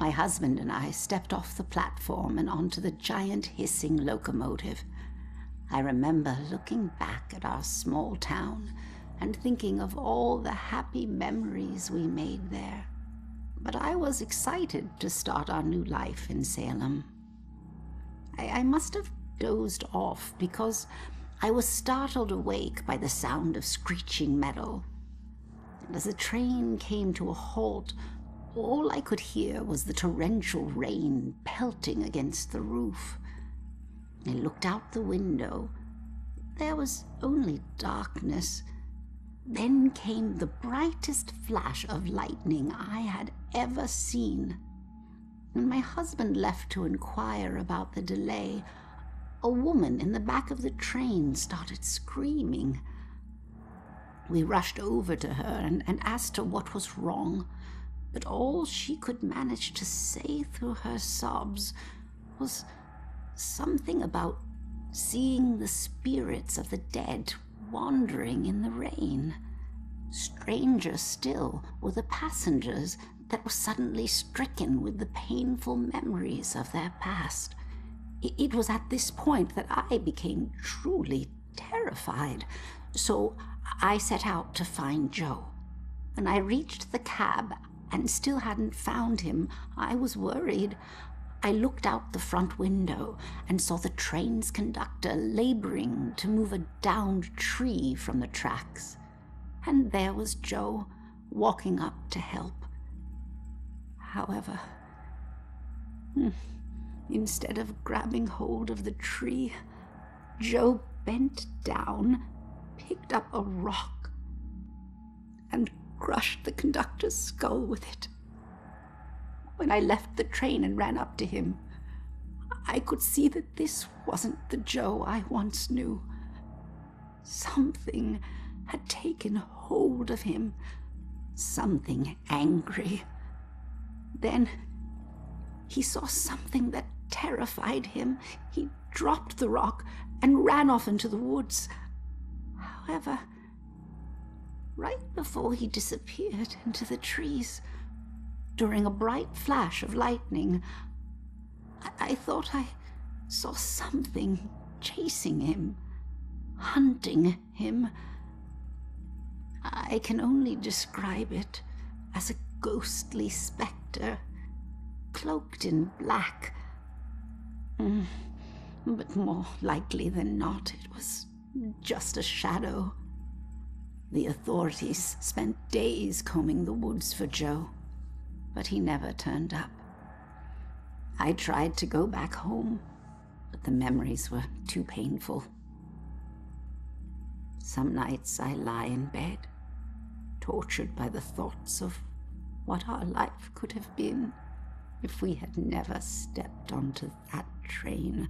My husband and I stepped off the platform and onto the giant hissing locomotive. I remember looking back at our small town and thinking of all the happy memories we made there. But I was excited to start our new life in Salem. I must have dozed off because I was startled awake by the sound of screeching metal. And as the train came to a halt, all I could hear was the torrential rain pelting against the roof. I looked out the window. There was only darkness. Then came the brightest flash of lightning I had ever seen. When my husband left to inquire about the delay, a woman in the back of the train started screaming. We rushed over to her and asked her what was wrong, but all she could manage to say through her sobs was something about seeing the spirits of the dead wandering in the rain. Stranger still were the passengers that were suddenly stricken with the painful memories of their past. It was at this point that I became truly terrified, so I set out to find Joe. When I reached the cab and still hadn't found him, I was worried. I looked out the front window and saw the train's conductor laboring to move a downed tree from the tracks. And there was Joe, walking up to help. However, instead of grabbing hold of the tree, Joe bent down, picked up a rock, and crushed the conductor's skull with it. When I left the train and ran up to him, I could see that this wasn't the Joe I once knew. Something had taken hold of him, something angry. Then he saw something that terrified him. He dropped the rock and ran off into the woods. However, right before he disappeared into the trees, during a bright flash of lightning, I thought I saw something chasing him, hunting him. I can only describe it as a ghostly specter, cloaked in black. But more likely than not, it was just a shadow. The authorities spent days combing the woods for Joe, but he never turned up. I tried to go back home, but the memories were too painful. Some nights I lie in bed, tortured by the thoughts of what our life could have been if we had never stepped onto that train.